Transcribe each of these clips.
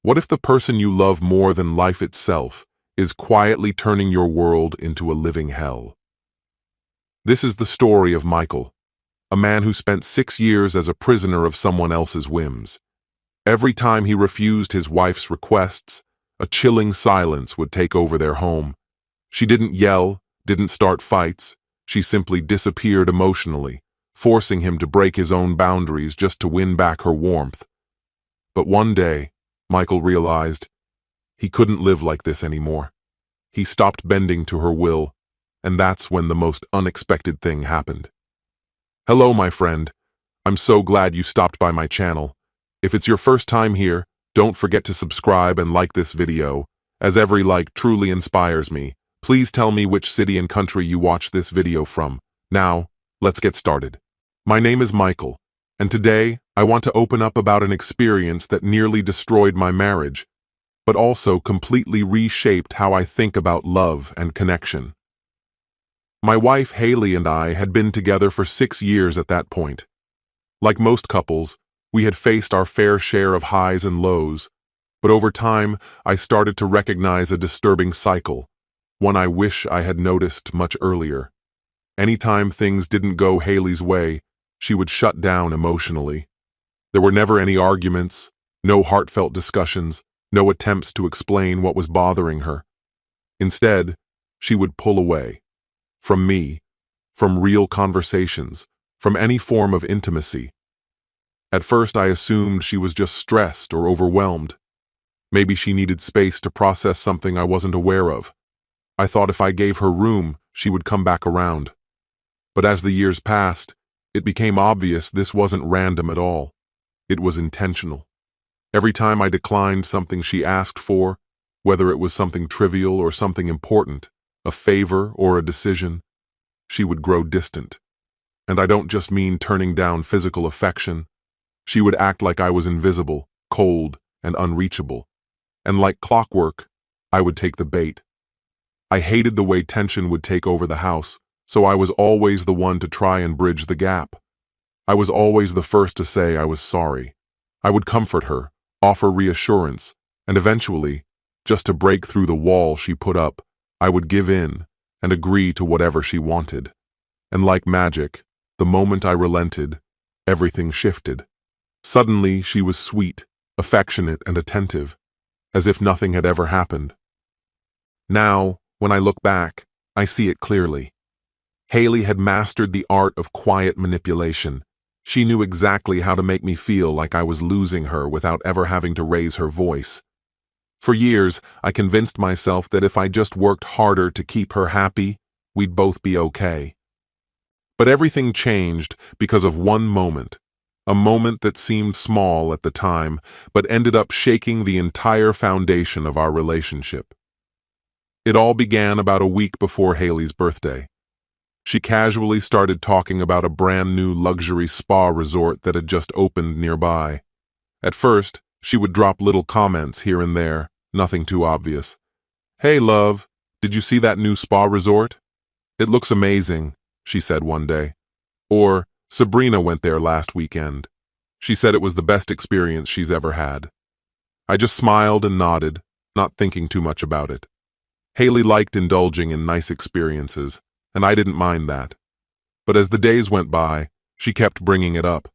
What if the person you love more than life itself is quietly turning your world into a living hell? This is the story of Michael, a man who spent 6 years as a prisoner of someone else's whims. Every time he refused his wife's requests, a chilling silence would take over their home. She didn't yell, didn't start fights. She simply disappeared emotionally, forcing him to break his own boundaries just to win back her warmth. But one day, Michael realized he couldn't live like this anymore. He stopped bending to her will, and that's when the most unexpected thing happened. Hello, my friend. I'm so glad you stopped by my channel. If it's your first time here, don't forget to subscribe and like this video, as every like truly inspires me. Please tell me which city and country you watch this video from. Now, let's get started. My name is Michael, and today I want to open up about an experience that nearly destroyed my marriage, but also completely reshaped how I think about love and connection. My wife Haley and I had been together for 6 years at that point. Like most couples, we had faced our fair share of highs and lows, but over time I started to recognize a disturbing cycle, one I wish I had noticed much earlier. Anytime things didn't go Haley's way, she would shut down emotionally. There were never any arguments, no heartfelt discussions, no attempts to explain what was bothering her. Instead, she would pull away. From me, from real conversations, from any form of intimacy. At first I assumed she was just stressed or overwhelmed. Maybe she needed space to process something I wasn't aware of. I thought if I gave her room, she would come back around. But as the years passed, it became obvious this wasn't random at all. It was intentional. Every time I declined something she asked for, whether it was something trivial or something important, a favor or a decision, she would grow distant. And I don't just mean turning down physical affection. She would act like I was invisible, cold, and unreachable. And like clockwork, I would take the bait. I hated the way tension would take over the house, so I was always the one to try and bridge the gap. I was always the first to say I was sorry. I would comfort her, offer reassurance, and eventually, just to break through the wall she put up, I would give in and agree to whatever she wanted. And like magic, the moment I relented, everything shifted. Suddenly, she was sweet, affectionate, and attentive, as if nothing had ever happened. Now, when I look back, I see it clearly. Haley had mastered the art of quiet manipulation. She knew exactly how to make me feel like I was losing her without ever having to raise her voice. For years, I convinced myself that if I just worked harder to keep her happy, we'd both be okay. But everything changed because of one moment, a moment that seemed small at the time, but ended up shaking the entire foundation of our relationship. It all began about a week before Haley's birthday. She casually started talking about a brand new luxury spa resort that had just opened nearby. At first, she would drop little comments here and there, nothing too obvious. "Hey, love, did you see that new spa resort? It looks amazing," she said one day. Or, "Sabrina went there last weekend. She said it was the best experience she's ever had." I just smiled and nodded, not thinking too much about it. Haley liked indulging in nice experiences, and I didn't mind that. But as the days went by, she kept bringing it up.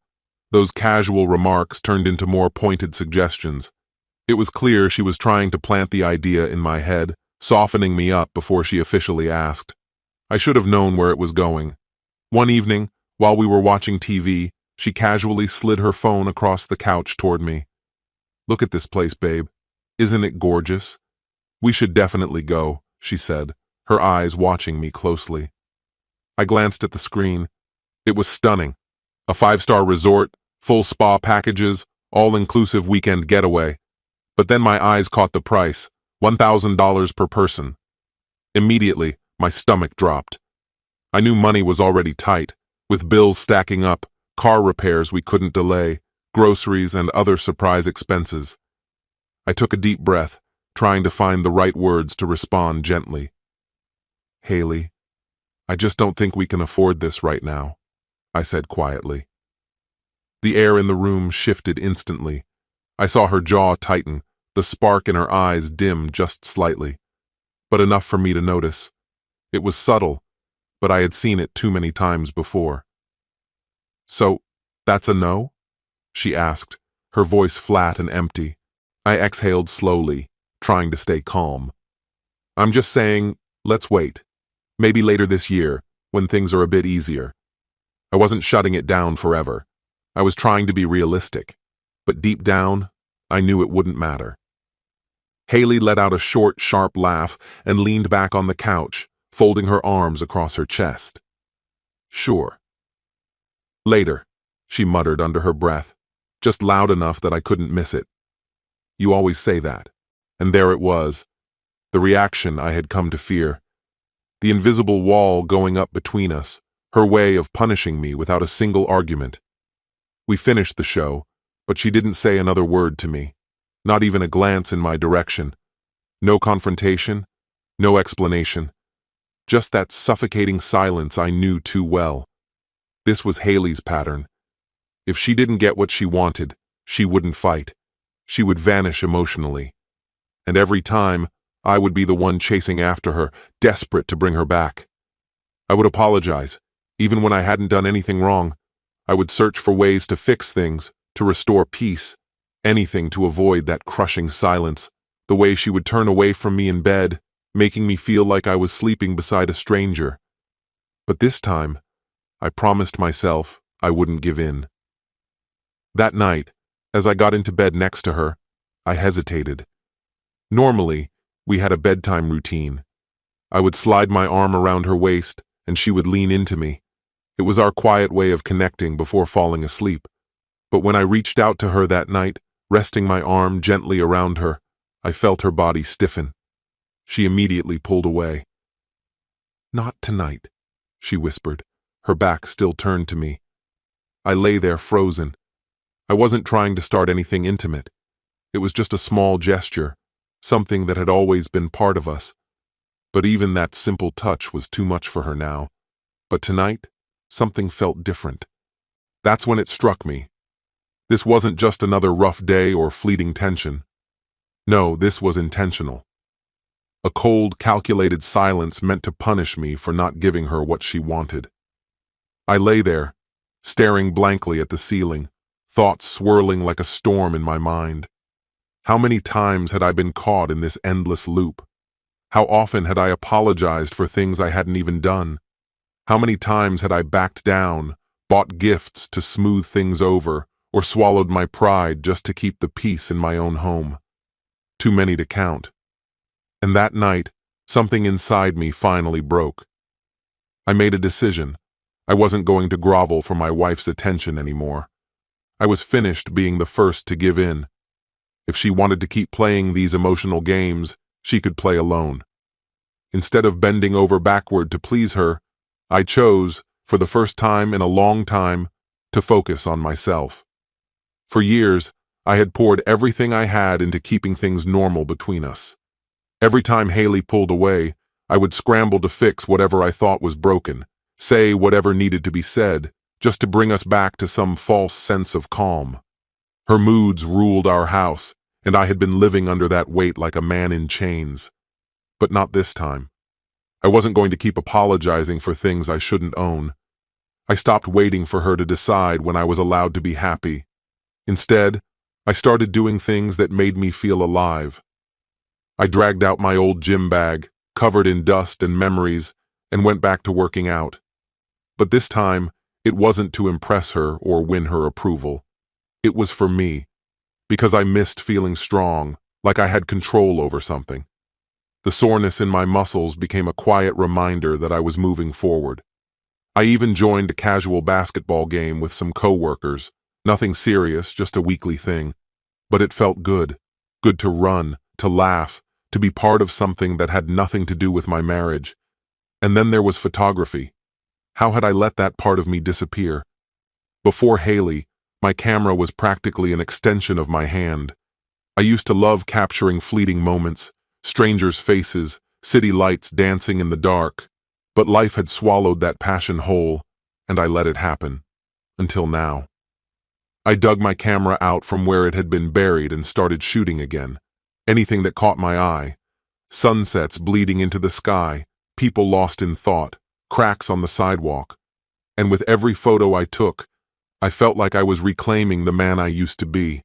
Those casual remarks turned into more pointed suggestions. It was clear she was trying to plant the idea in my head, softening me up before she officially asked. I should have known where it was going. One evening, while we were watching TV, she casually slid her phone across the couch toward me. "Look at this place, babe. Isn't it gorgeous? We should definitely go," she said, her eyes watching me closely. I glanced at the screen. It was stunning. A 5-star resort, full spa packages, all-inclusive weekend getaway. But then my eyes caught the price, $1,000 per person. Immediately, my stomach dropped. I knew money was already tight, with bills stacking up, car repairs we couldn't delay, groceries and other surprise expenses. I took a deep breath, trying to find the right words to respond gently. "Haley, I just don't think we can afford this right now," I said quietly. The air in the room shifted instantly. I saw her jaw tighten, The spark in her eyes dimmed just slightly, but enough for me to notice. It was subtle, but I had seen it too many times before. "So, that's a no?" she asked, her voice flat and empty. I exhaled slowly, trying to stay calm. "I'm just saying, let's wait. Maybe later this year, when things are a bit easier." I wasn't shutting it down forever. I was trying to be realistic, but deep down, I knew it wouldn't matter. Haley let out a short, sharp laugh and leaned back on the couch, folding her arms across her chest. "Sure." "Later," she muttered under her breath, just loud enough that I couldn't miss it. "You always say that." And there it was, the reaction I had come to fear. The invisible wall going up between us, her way of punishing me without a single argument. We finished the show, but she didn't say another word to me, not even a glance in my direction. No confrontation, no explanation. Just that suffocating silence I knew too well. This was Haley's pattern. If she didn't get what she wanted, she wouldn't fight. She would vanish emotionally. And every time, I would be the one chasing after her, desperate to bring her back. I would apologize, even when I hadn't done anything wrong. I would search for ways to fix things, to restore peace, anything to avoid that crushing silence, the way she would turn away from me in bed, making me feel like I was sleeping beside a stranger. But this time, I promised myself I wouldn't give in. That night, as I got into bed next to her, I hesitated. Normally, we had a bedtime routine. I would slide my arm around her waist, and she would lean into me. It was our quiet way of connecting before falling asleep. But when I reached out to her that night, resting my arm gently around her, I felt her body stiffen. She immediately pulled away. "Not tonight," she whispered, her back still turned to me. I lay there frozen. I wasn't trying to start anything intimate. It was just a small gesture, something that had always been part of us. But even that simple touch was too much for her now. But tonight, something felt different. That's when it struck me. This wasn't just another rough day or fleeting tension. No, this was intentional. A cold, calculated silence meant to punish me for not giving her what she wanted. I lay there, staring blankly at the ceiling, thoughts swirling like a storm in my mind. How many times had I been caught in this endless loop? How often had I apologized for things I hadn't even done? How many times had I backed down, bought gifts to smooth things over, or swallowed my pride just to keep the peace in my own home? Too many to count. And that night, something inside me finally broke. I made a decision. I wasn't going to grovel for my wife's attention anymore. I was finished being the first to give in. If she wanted to keep playing these emotional games, she could play alone. Instead of bending over backward to please her, I chose, for the first time in a long time, to focus on myself. For years, I had poured everything I had into keeping things normal between us. Every time Haley pulled away, I would scramble to fix whatever I thought was broken, say whatever needed to be said, just to bring us back to some false sense of calm. Her moods ruled our house, and I had been living under that weight like a man in chains. But not this time. I wasn't going to keep apologizing for things I shouldn't own. I stopped waiting for her to decide when I was allowed to be happy. Instead, I started doing things that made me feel alive. I dragged out my old gym bag, covered in dust and memories, and went back to working out. But this time, it wasn't to impress her or win her approval. It was for me, because I missed feeling strong, like I had control over something. The soreness in my muscles became a quiet reminder that I was moving forward. I even joined a casual basketball game with some coworkers. Nothing serious, just a weekly thing. But it felt good. Good to run, to laugh, to be part of something that had nothing to do with my marriage. And then there was photography. How had I let that part of me disappear? Before Haley, my camera was practically an extension of my hand. I used to love capturing fleeting moments, strangers' faces, city lights dancing in the dark. But life had swallowed that passion whole, and I let it happen. Until now. I dug my camera out from where it had been buried and started shooting again. Anything that caught my eye. Sunsets bleeding into the sky, people lost in thought, cracks on the sidewalk. And with every photo I took, I felt like I was reclaiming the man I used to be.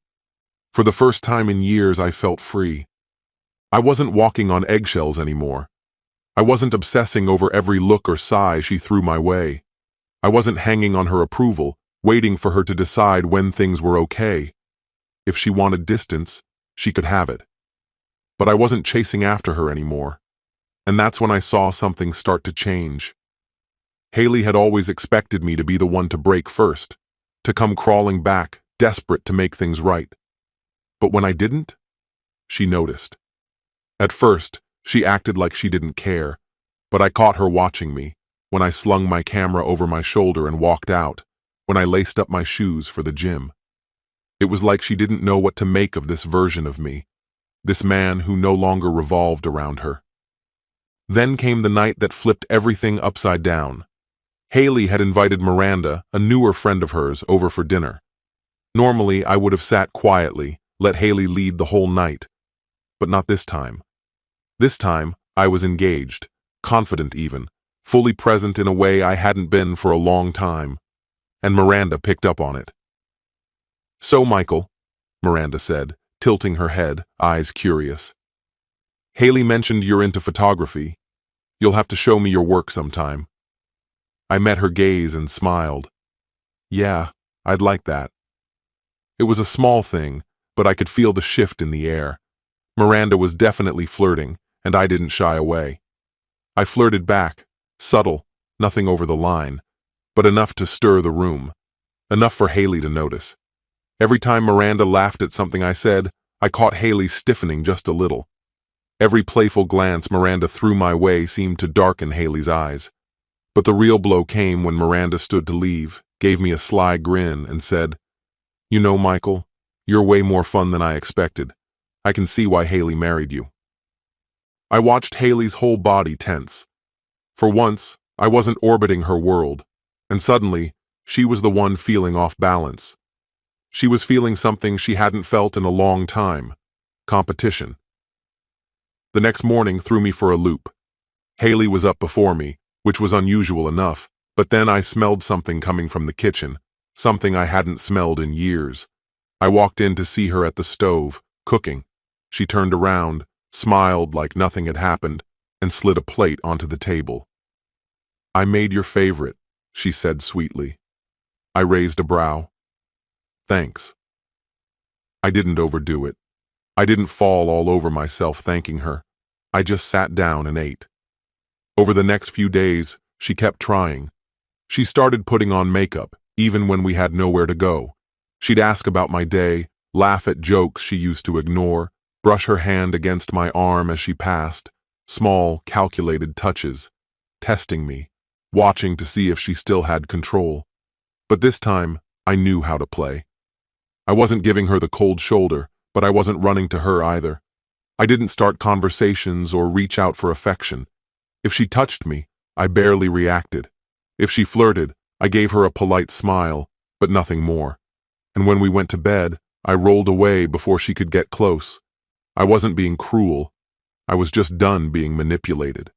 For the first time in years, I felt free. I wasn't walking on eggshells anymore. I wasn't obsessing over every look or sigh she threw my way. I wasn't hanging on her approval, waiting for her to decide when things were okay. If she wanted distance, she could have it. But I wasn't chasing after her anymore. And that's when I saw something start to change. Haley had always expected me to be the one to break first, to come crawling back, desperate to make things right. But when I didn't, she noticed. At first, she acted like she didn't care, but I caught her watching me, when I slung my camera over my shoulder and walked out, when I laced up my shoes for the gym. It was like she didn't know what to make of this version of me, this man who no longer revolved around her. Then came the night that flipped everything upside down. Haley had invited Miranda, a newer friend of hers, over for dinner. Normally, I would have sat quietly, let Haley lead the whole night. But not this time. This time, I was engaged, confident even, fully present in a way I hadn't been for a long time. And Miranda picked up on it. "So, Michael," Miranda said, tilting her head, eyes curious. "Haley mentioned you're into photography. You'll have to show me your work sometime." I met her gaze and smiled. "Yeah, I'd like that." It was a small thing, but I could feel the shift in the air. Miranda was definitely flirting, and I didn't shy away. I flirted back, subtle, nothing over the line, but enough to stir the room, enough for Haley to notice. Every time Miranda laughed at something I said, I caught Haley stiffening just a little. Every playful glance Miranda threw my way seemed to darken Haley's eyes. But the real blow came when Miranda stood to leave, gave me a sly grin, and said, "You know, Michael, you're way more fun than I expected. I can see why Haley married you." I watched Haley's whole body tense. For once, I wasn't orbiting her world, and suddenly, she was the one feeling off balance. She was feeling something she hadn't felt in a long time: competition. The next morning threw me for a loop. Haley was up before me, which was unusual enough, but then I smelled something coming from the kitchen, something I hadn't smelled in years. I walked in to see her at the stove, cooking. She turned around, smiled like nothing had happened, and slid a plate onto the table. "I made your favorite," she said sweetly. I raised a brow. "Thanks." I didn't overdo it. I didn't fall all over myself thanking her. I just sat down and ate. Over the next few days, she kept trying. She started putting on makeup, even when we had nowhere to go. She'd ask about my day, laugh at jokes she used to ignore, brush her hand against my arm as she passed, small, calculated touches, testing me, watching to see if she still had control. But this time, I knew how to play. I wasn't giving her the cold shoulder, but I wasn't running to her either. I didn't start conversations or reach out for affection. If she touched me, I barely reacted. If she flirted, I gave her a polite smile, but nothing more. And when we went to bed, I rolled away before she could get close. I wasn't being cruel. I was just done being manipulated.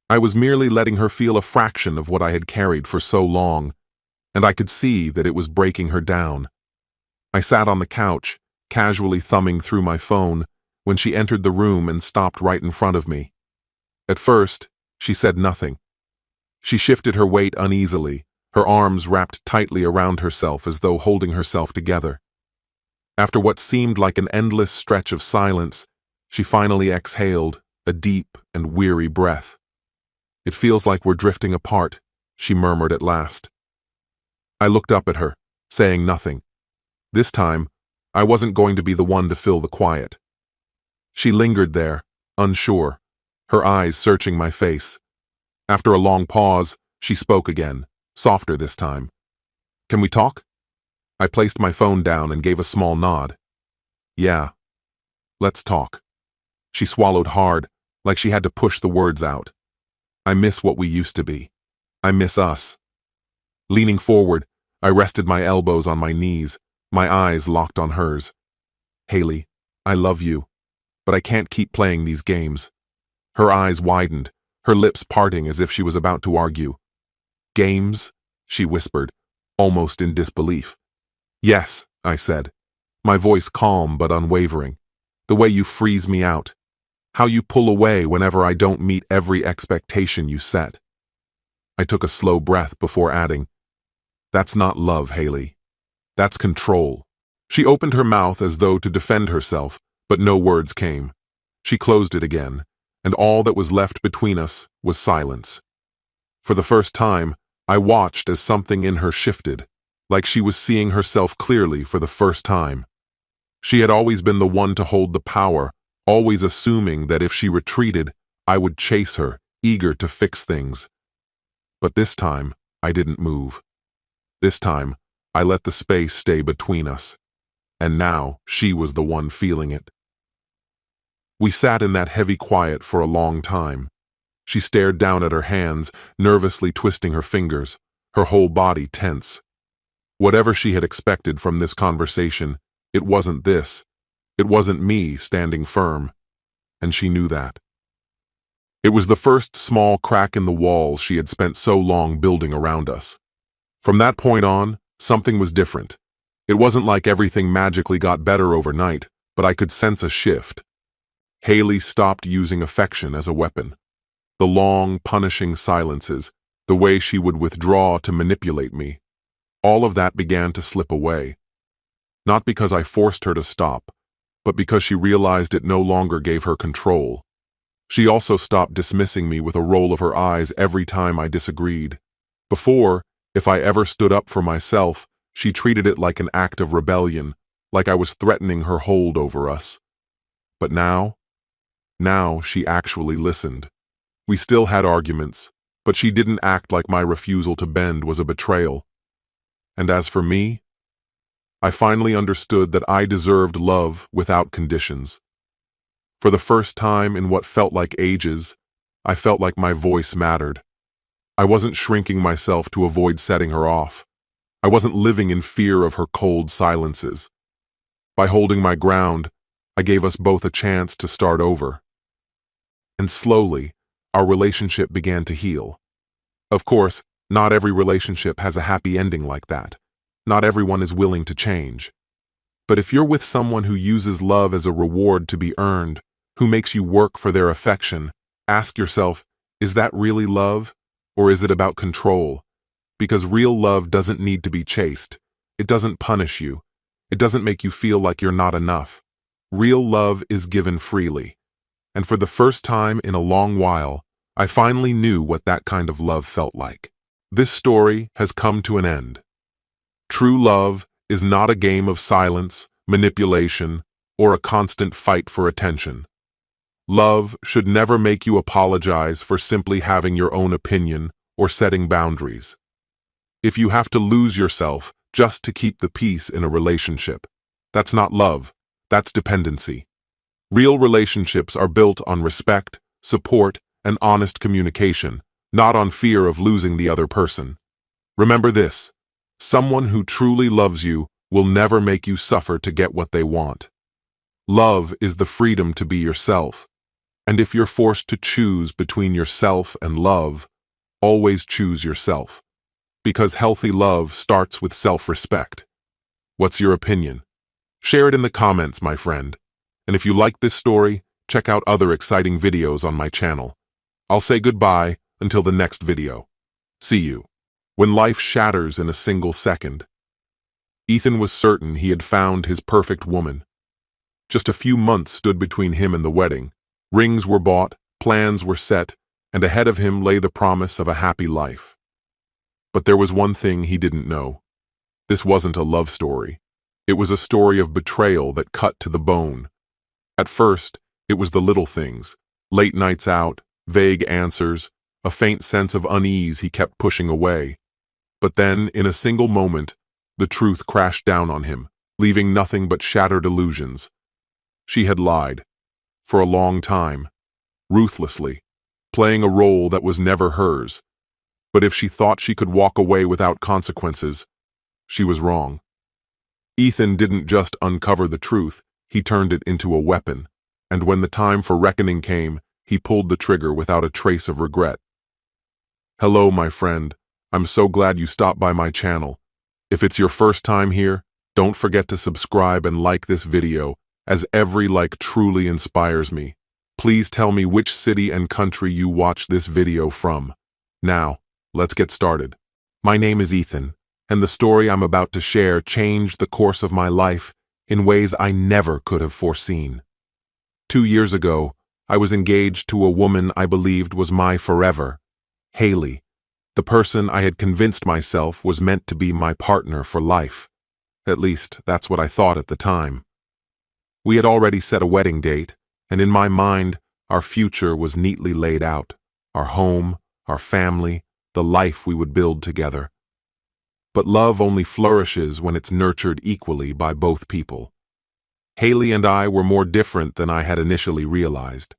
I was merely letting her feel a fraction of what I had carried for so long, and I could see that it was breaking her down. I sat on the couch, casually thumbing through my phone, when she entered the room and stopped right in front of me. At first, she said nothing. She shifted her weight uneasily, her arms wrapped tightly around herself as though holding herself together. After what seemed like an endless stretch of silence, she finally exhaled, a deep and weary breath. "It feels like we're drifting apart," she murmured at last. I looked up at her, saying nothing. This time, I wasn't going to be the one to fill the quiet. She lingered there, unsure, her eyes searching my face. After a long pause, she spoke again, softer this time. "Can we talk?" I placed my phone down and gave a small nod. "Yeah, let's talk." She swallowed hard, like she had to push the words out. "I miss what we used to be. I miss us." Leaning forward, I rested my elbows on my knees, my eyes locked on hers. "Haley, I love you. but I can't keep playing these games." Her eyes widened, her lips parting as if she was about to argue. "Games?" she whispered, almost in disbelief. "Yes," I said, my voice calm but unwavering. "The way you freeze me out. How you pull away whenever I don't meet every expectation you set." I took a slow breath before adding, "That's not love, Haley. That's control." She opened her mouth as though to defend herself, but no words came. She closed it again, and all that was left between us was silence. For the first time, I watched as something in her shifted, like she was seeing herself clearly for the first time. She had always been the one to hold the power, always assuming that if she retreated, I would chase her, eager to fix things. But this time, I didn't move. This time, I let the space stay between us. And now, she was the one feeling it. We sat in that heavy quiet for a long time. She stared down at her hands, nervously twisting her fingers, her whole body tense. Whatever she had expected from this conversation, it wasn't this. It wasn't me standing firm. And she knew that. It was the first small crack in the walls she had spent so long building around us. From that point on, something was different. It wasn't like everything magically got better overnight, but I could sense a shift. Haley stopped using affection as a weapon. The long, punishing silences, the way she would withdraw to manipulate me, all of that began to slip away. Not because I forced her to stop, but because she realized it no longer gave her control. She also stopped dismissing me with a roll of her eyes every time I disagreed. Before, if I ever stood up for myself, she treated it like an act of rebellion, like I was threatening her hold over us. But now she actually listened. We still had arguments, but she didn't act like my refusal to bend was a betrayal. And as for me, I finally understood that I deserved love without conditions. For the first time in what felt like ages, I felt like my voice mattered. I wasn't shrinking myself to avoid setting her off. I wasn't living in fear of her cold silences. By holding my ground, I gave us both a chance to start over. And slowly, our relationship began to heal. Of course, not every relationship has a happy ending like that. Not everyone is willing to change. But if you're with someone who uses love as a reward to be earned, who makes you work for their affection, ask yourself, is that really love? Or is it about control? Because real love doesn't need to be chased. It doesn't punish you. It doesn't make you feel like you're not enough. Real love is given freely. And for the first time in a long while, I finally knew what that kind of love felt like. This story has come to an end. True love is not a game of silence, manipulation, or a constant fight for attention. Love should never make you apologize for simply having your own opinion or setting boundaries. If you have to lose yourself just to keep the peace in a relationship, that's not love, that's dependency. Real relationships are built on respect, support, and honest communication, not on fear of losing the other person. Remember this: someone who truly loves you will never make you suffer to get what they want. Love is the freedom to be yourself. And if you're forced to choose between yourself and love, always choose yourself. Because healthy love starts with self-respect. What's your opinion? Share it in the comments, my friend. And if you like this story, check out other exciting videos on my channel. I'll say goodbye until the next video. See you. When life shatters in a single second. Ethan was certain he had found his perfect woman. Just a few months stood between him and the wedding. Rings were bought, plans were set, and ahead of him lay the promise of a happy life. But there was one thing he didn't know. This wasn't a love story. It was a story of betrayal that cut to the bone. At first, it was the little things, late nights out, vague answers, a faint sense of unease he kept pushing away. But then, in a single moment, the truth crashed down on him, leaving nothing but shattered illusions. She had lied. For a long time. Ruthlessly. Playing a role that was never hers. But if she thought she could walk away without consequences, she was wrong. Ethan didn't just uncover the truth, he turned it into a weapon. And when the time for reckoning came, he pulled the trigger without a trace of regret. Hello, my friend. I'm so glad you stopped by my channel. If it's your first time here, don't forget to subscribe and like this video, as every like truly inspires me. Please tell me which city and country you watched this video from. Now, let's get started. My name is Ethan, and the story I'm about to share changed the course of my life in ways I never could have foreseen. 2 years ago, I was engaged to a woman I believed was my forever, Haley, the person I had convinced myself was meant to be my partner for life. At least, that's what I thought at the time. We had already set a wedding date, and in my mind, our future was neatly laid out. Our home, our family, the life we would build together. But love only flourishes when it's nurtured equally by both people. Haley and I were more different than I had initially realized.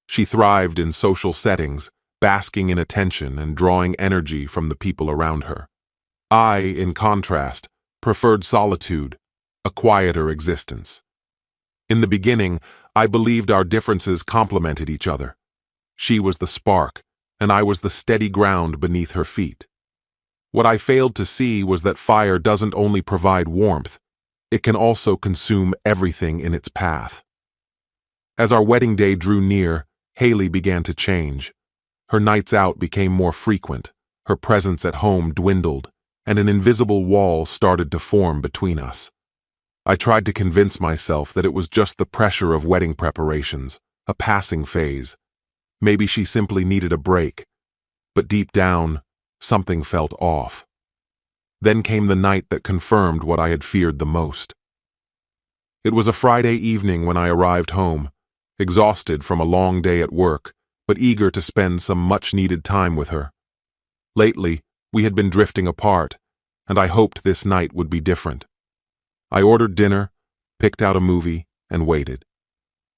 She thrived in social settings, basking in attention and drawing energy from the people around her. I, in contrast, preferred solitude, a quieter existence. In the beginning, I believed our differences complemented each other. She was the spark, and I was the steady ground beneath her feet. What I failed to see was that fire doesn't only provide warmth, it can also consume everything in its path. As our wedding day drew near, Haley began to change. Her nights out became more frequent, her presence at home dwindled, and an invisible wall started to form between us. I tried to convince myself that it was just the pressure of wedding preparations, a passing phase. Maybe she simply needed a break. But deep down, something felt off. Then came the night that confirmed what I had feared the most. It was a Friday evening when I arrived home, exhausted from a long day at work, but eager to spend some much-needed time with her. Lately, we had been drifting apart, and I hoped this night would be different. I ordered dinner, picked out a movie, and waited.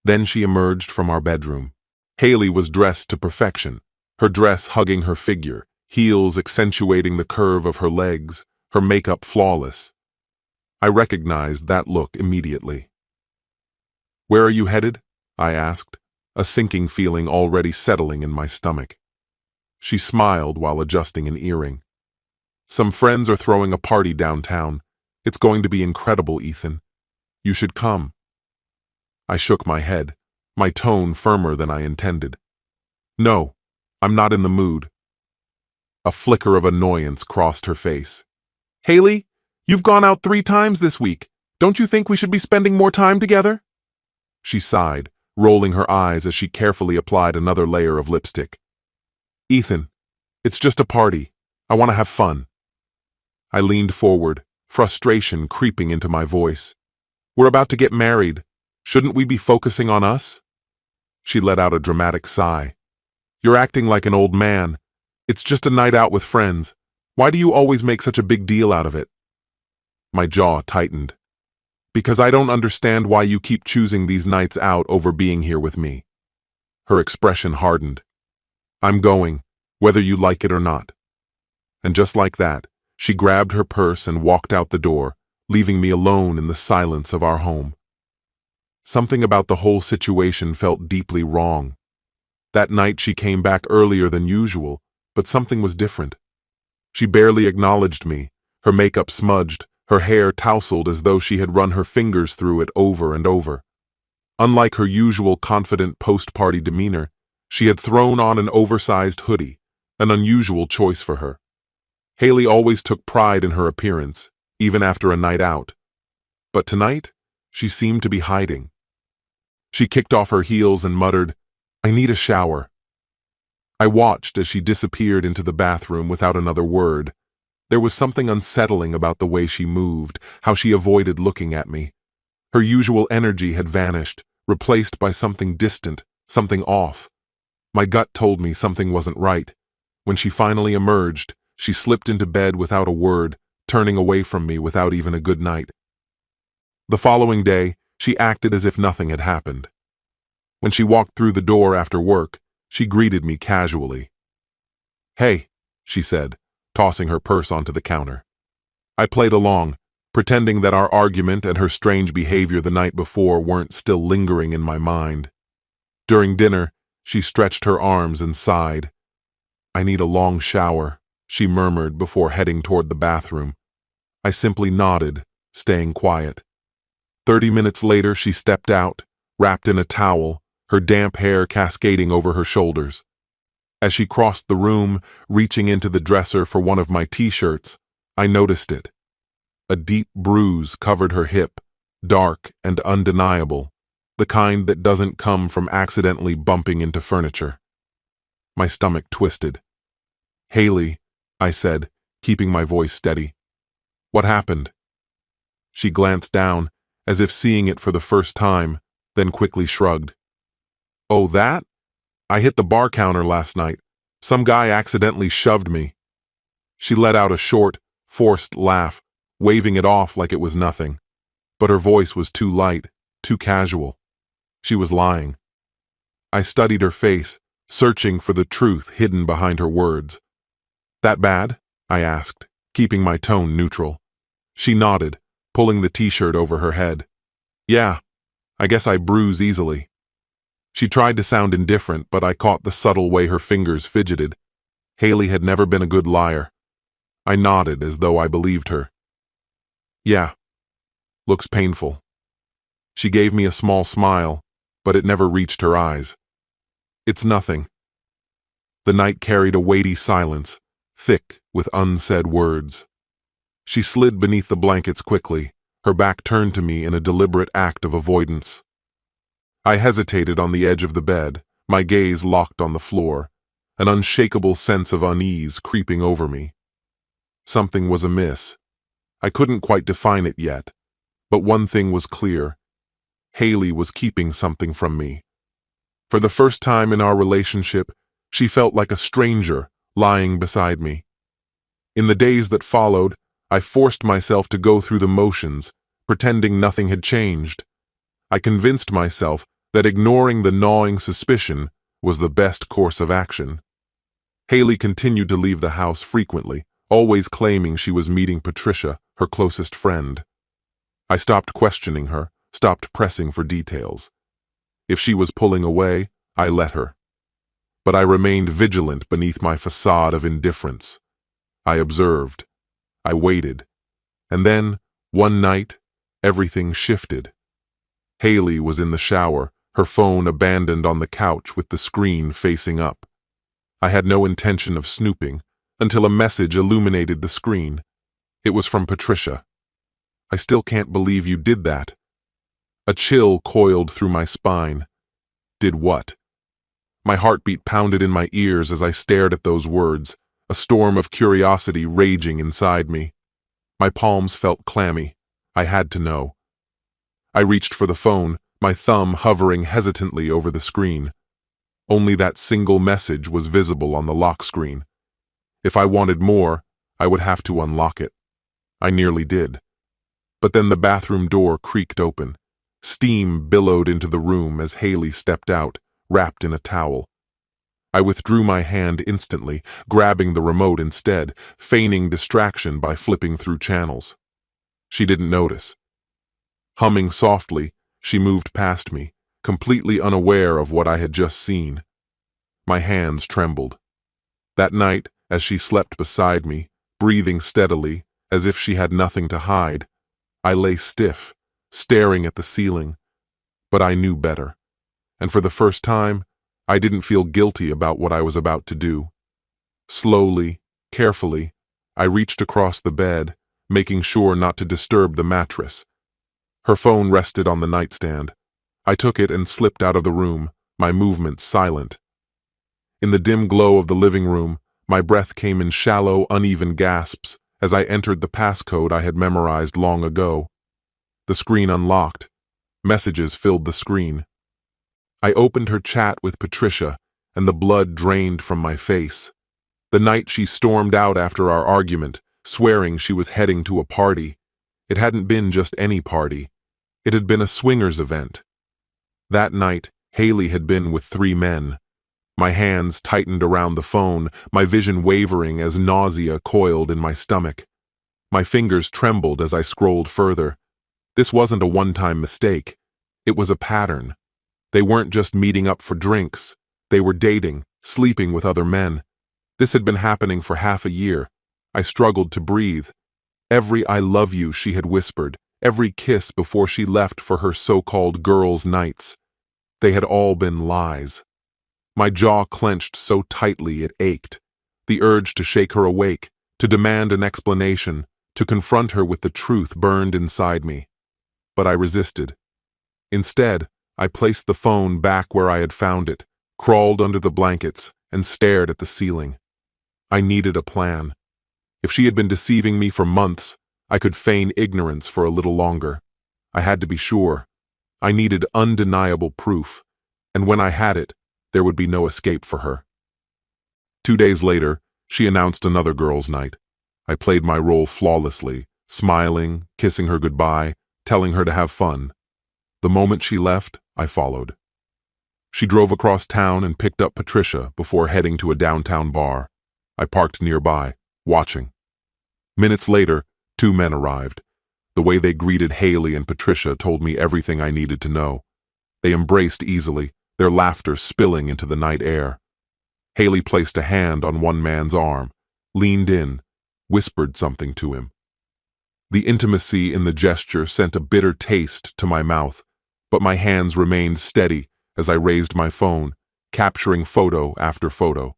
Then she emerged from our bedroom. Haley was dressed to perfection, her dress hugging her figure, heels accentuating the curve of her legs, her makeup flawless. I recognized that look immediately. "Where are you headed?" I asked, a sinking feeling already settling in my stomach. She smiled while adjusting an earring. "Some friends are throwing a party downtown. It's going to be incredible, Ethan. You should come." I shook my head, my tone firmer than I intended. "No, I'm not in the mood." A flicker of annoyance crossed her face. "Haley, you've gone out 3 times this week. Don't you think we should be spending more time together?" She sighed, rolling her eyes as she carefully applied another layer of lipstick. "Ethan, it's just a party. I want to have fun." I leaned forward, frustration creeping into my voice. "We're about to get married. Shouldn't we be focusing on us?" She let out a dramatic sigh. "You're acting like an old man. It's just a night out with friends. Why do you always make such a big deal out of it?" My jaw tightened. "Because I don't understand why you keep choosing these nights out over being here with me." Her expression hardened. "I'm going, whether you like it or not." And just like that, she grabbed her purse and walked out the door, leaving me alone in the silence of our home. Something about the whole situation felt deeply wrong. That night she came back earlier than usual, but something was different. She barely acknowledged me, her makeup smudged, her hair tousled as though she had run her fingers through it over and over. Unlike her usual confident post-party demeanor, she had thrown on an oversized hoodie, an unusual choice for her. Haley always took pride in her appearance, even after a night out. But tonight, she seemed to be hiding. She kicked off her heels and muttered, "I need a shower." I watched as she disappeared into the bathroom without another word. There was something unsettling about the way she moved, how she avoided looking at me. Her usual energy had vanished, replaced by something distant, something off. My gut told me something wasn't right. When she finally emerged, she slipped into bed without a word, turning away from me without even a good night. The following day, she acted as if nothing had happened. When she walked through the door after work, she greeted me casually. "Hey," she said, tossing her purse onto the counter. I played along, pretending that our argument and her strange behavior the night before weren't still lingering in my mind. During dinner, she stretched her arms and sighed. "I need a long shower," she murmured before heading toward the bathroom. I simply nodded, staying quiet. 30 minutes later, she stepped out, wrapped in a towel, her damp hair cascading over her shoulders. As she crossed the room, reaching into the dresser for one of my t-shirts, I noticed it. A deep bruise covered her hip, dark and undeniable, the kind that doesn't come from accidentally bumping into furniture. My stomach twisted. "Haley," I said, keeping my voice steady. "What happened?" She glanced down, as if seeing it for the first time, then quickly shrugged. "Oh, that? I hit the bar counter last night. Some guy accidentally shoved me." She let out a short, forced laugh, waving it off like it was nothing. But her voice was too light, too casual. She was lying. I studied her face, searching for the truth hidden behind her words. "That bad?" I asked, keeping my tone neutral. She nodded, pulling the t-shirt over her head. "Yeah, I guess I bruise easily." She tried to sound indifferent, but I caught the subtle way her fingers fidgeted. Haley had never been a good liar. I nodded as though I believed her. "Yeah, looks painful." She gave me a small smile, but it never reached her eyes. "It's nothing." The night carried a weighty silence, thick with unsaid words. She slid beneath the blankets quickly, her back turned to me in a deliberate act of avoidance. I hesitated on the edge of the bed, my gaze locked on the floor, an unshakable sense of unease creeping over me. Something was amiss. I couldn't quite define it yet, but one thing was clear. Haley was keeping something from me. For the first time in our relationship, she felt like a stranger lying beside me. In the days that followed, I forced myself to go through the motions, pretending nothing had changed. I convinced myself that ignoring the gnawing suspicion was the best course of action. Haley continued to leave the house frequently, always claiming she was meeting Patricia, her closest friend. I stopped questioning her, stopped pressing for details. If she was pulling away, I let her. But I remained vigilant beneath my facade of indifference. I observed. I waited. And then, one night, everything shifted. Haley was in the shower, her phone abandoned on the couch with the screen facing up. I had no intention of snooping until a message illuminated the screen. It was from Patricia. "I still can't believe you did that." A chill coiled through my spine. Did what? My heartbeat pounded in my ears as I stared at those words, a storm of curiosity raging inside me. My palms felt clammy. I had to know. I reached for the phone, my thumb hovering hesitantly over the screen. Only that single message was visible on the lock screen. If I wanted more, I would have to unlock it. I nearly did. But then the bathroom door creaked open. Steam billowed into the room as Haley stepped out, wrapped in a towel. I withdrew my hand instantly, grabbing the remote instead, feigning distraction by flipping through channels. She didn't notice. Humming softly, she moved past me, completely unaware of what I had just seen. My hands trembled. That night, as she slept beside me, breathing steadily, as if she had nothing to hide, I lay stiff, staring at the ceiling. But I knew better, and for the first time, I didn't feel guilty about what I was about to do. Slowly, carefully, I reached across the bed, making sure not to disturb the mattress. Her phone rested on the nightstand. I took it and slipped out of the room, my movements silent. In the dim glow of the living room, my breath came in shallow, uneven gasps as I entered the passcode I had memorized long ago. The screen unlocked. Messages filled the screen. I opened her chat with Patricia, and the blood drained from my face. The night she stormed out after our argument, swearing she was heading to a party. It hadn't been just any party. It had been a swingers event. That night, Haley had been with 3 men. My hands tightened around the phone, my vision wavering as nausea coiled in my stomach. My fingers trembled as I scrolled further. This wasn't a one-time mistake. It was a pattern. They weren't just meeting up for drinks. They were dating, sleeping with other men. This had been happening for half a year. I struggled to breathe. Every "I love you" she had whispered, every kiss before she left for her so-called girls' nights. They had all been lies. My jaw clenched so tightly it ached. The urge to shake her awake, to demand an explanation, to confront her with the truth burned inside me. But I resisted. Instead, I placed the phone back where I had found it, crawled under the blankets, and stared at the ceiling. I needed a plan. If she had been deceiving me for months, I could feign ignorance for a little longer. I had to be sure. I needed undeniable proof, and when I had it, there would be no escape for her. 2 days later, she announced another girls' night. I played my role flawlessly, smiling, kissing her goodbye, telling her to have fun. The moment she left, I followed. She drove across town and picked up Patricia before heading to a downtown bar. I parked nearby, watching. Minutes later, 2 men arrived. The way they greeted Haley and Patricia told me everything I needed to know. They embraced easily, their laughter spilling into the night air. Haley placed a hand on one man's arm, leaned in, whispered something to him. The intimacy in the gesture sent a bitter taste to my mouth, but my hands remained steady as I raised my phone, capturing photo after photo.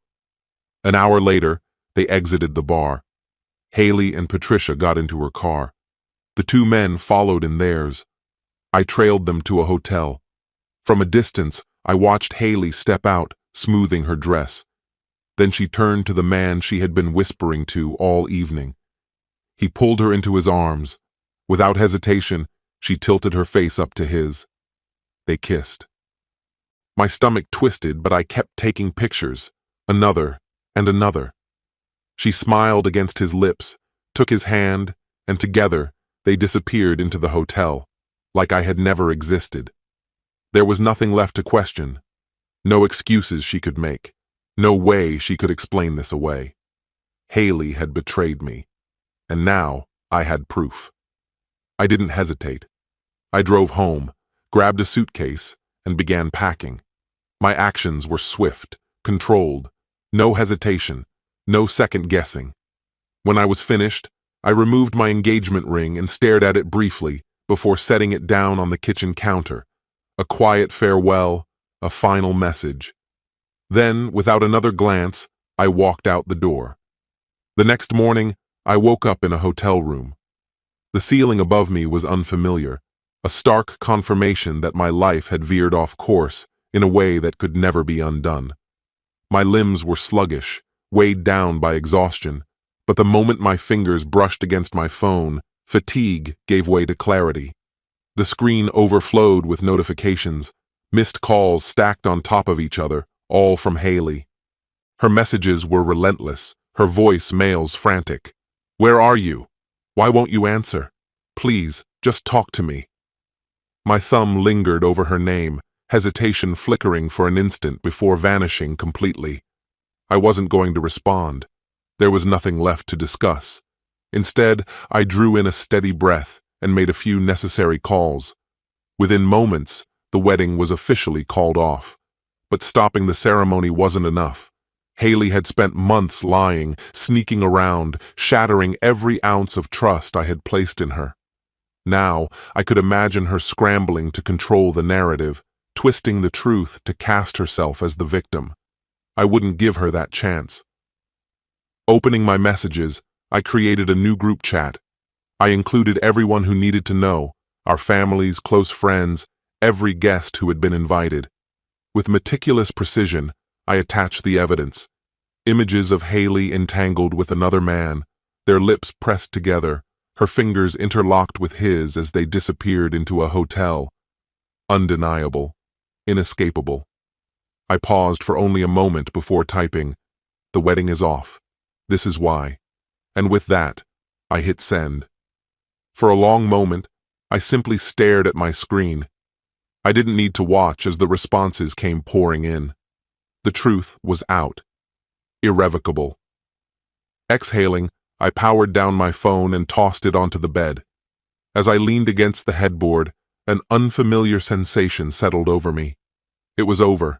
An hour later, they exited the bar. Haley and Patricia got into her car. The 2 men followed in theirs. I trailed them to a hotel. From a distance, I watched Haley step out, smoothing her dress. Then she turned to the man she had been whispering to all evening. He pulled her into his arms. Without hesitation, she tilted her face up to his. They kissed. My stomach twisted, but I kept taking pictures, another and another. She smiled against his lips, took his hand, and together they disappeared into the hotel, like I had never existed. There was nothing left to question. No excuses she could make. No way she could explain this away. Haley had betrayed me, and now I had proof. I didn't hesitate. I drove home, grabbed a suitcase, and began packing. My actions were swift, controlled, no hesitation, no second guessing. When I was finished, I removed my engagement ring and stared at it briefly before setting it down on the kitchen counter. A quiet farewell, a final message. Then, without another glance, I walked out the door. The next morning, I woke up in a hotel room. The ceiling above me was unfamiliar, a stark confirmation that my life had veered off course in a way that could never be undone. My limbs were sluggish, weighed down by exhaustion, but the moment my fingers brushed against my phone, fatigue gave way to clarity. The screen overflowed with notifications, missed calls stacked on top of each other, all from Haley. Her messages were relentless, her voice mails frantic. "Where are you? Why won't you answer? Please, just talk to me." My thumb lingered over her name, hesitation flickering for an instant before vanishing completely. I wasn't going to respond. There was nothing left to discuss. Instead, I drew in a steady breath and made a few necessary calls. Within moments, the wedding was officially called off. But stopping the ceremony wasn't enough. Haley had spent months lying, sneaking around, shattering every ounce of trust I had placed in her. Now, I could imagine her scrambling to control the narrative, twisting the truth to cast herself as the victim. I wouldn't give her that chance. Opening my messages, I created a new group chat. I included everyone who needed to know, our families, close friends, every guest who had been invited. With meticulous precision, I attached the evidence. Images of Haley entangled with another man, their lips pressed together, her fingers interlocked with his as they disappeared into a hotel. Undeniable, inescapable. I paused for only a moment before typing, "The wedding is off. This is why." And with that, I hit send. For a long moment, I simply stared at my screen. I didn't need to watch as the responses came pouring in. The truth was out. Irrevocable. Exhaling, I powered down my phone and tossed it onto the bed. As I leaned against the headboard, an unfamiliar sensation settled over me. It was over,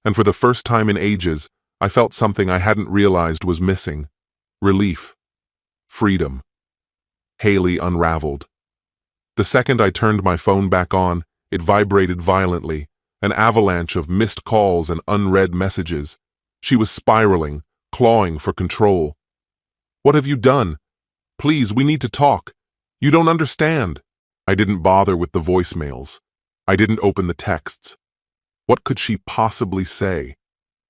and for the first time in ages, I felt something I hadn't realized was missing. Relief. Freedom. Haley unraveled. The second I turned my phone back on, it vibrated violently, an avalanche of missed calls and unread messages. She was spiraling, clawing for control. "What have you done? Please, we need to talk. You don't understand." I didn't bother with the voicemails. I didn't open the texts. What could she possibly say?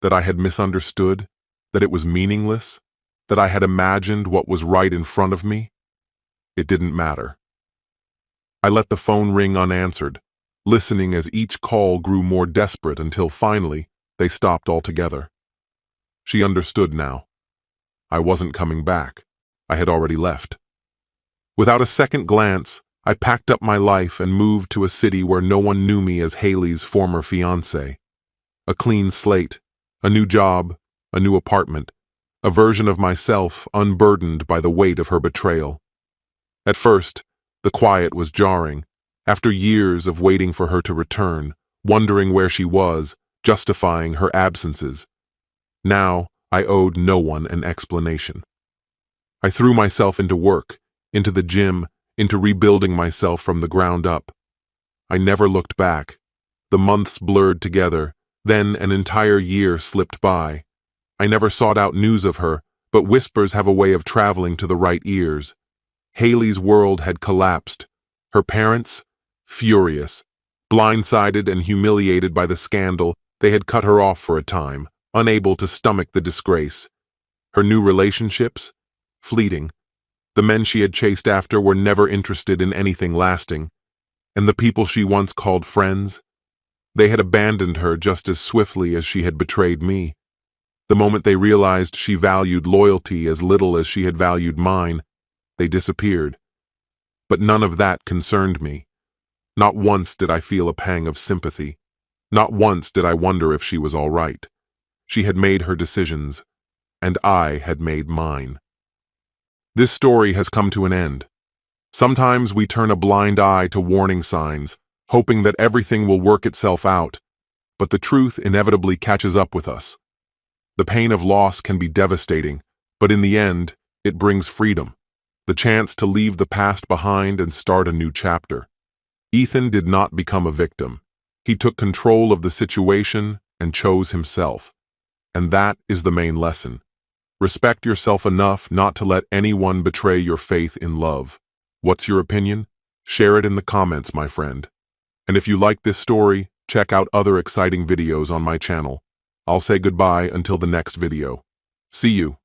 That I had misunderstood? That it was meaningless? That I had imagined what was right in front of me? It didn't matter. I let the phone ring unanswered, listening as each call grew more desperate until finally they stopped altogether. She understood now. I wasn't coming back. I had already left. Without a second glance, I packed up my life and moved to a city where no one knew me as Haley's former fiancé. A clean slate, a new job, a new apartment, a version of myself unburdened by the weight of her betrayal. At first, the quiet was jarring. After years of waiting for her to return, wondering where she was, justifying her absences. Now, I owed no one an explanation. I threw myself into work, into the gym, into rebuilding myself from the ground up. I never looked back. The months blurred together, then an entire year slipped by. I never sought out news of her, but whispers have a way of traveling to the right ears. Haley's world had collapsed. Her parents, furious. Blindsided and humiliated by the scandal, they had cut her off for a time, unable to stomach the disgrace. Her new relationships? Fleeting. The men she had chased after were never interested in anything lasting. And the people she once called friends? They had abandoned her just as swiftly as she had betrayed me. The moment they realized she valued loyalty as little as she had valued mine, they disappeared. But none of that concerned me. Not once did I feel a pang of sympathy. Not once did I wonder if she was all right. She had made her decisions, and I had made mine. This story has come to an end. Sometimes we turn a blind eye to warning signs, hoping that everything will work itself out, but the truth inevitably catches up with us. The pain of loss can be devastating, but in the end, it brings freedom, the chance to leave the past behind and start a new chapter. Ethan did not become a victim. He took control of the situation and chose himself. And that is the main lesson. Respect yourself enough not to let anyone betray your faith in love. What's your opinion? Share it in the comments, my friend. And if you like this story, check out other exciting videos on my channel. I'll say goodbye until the next video. See you.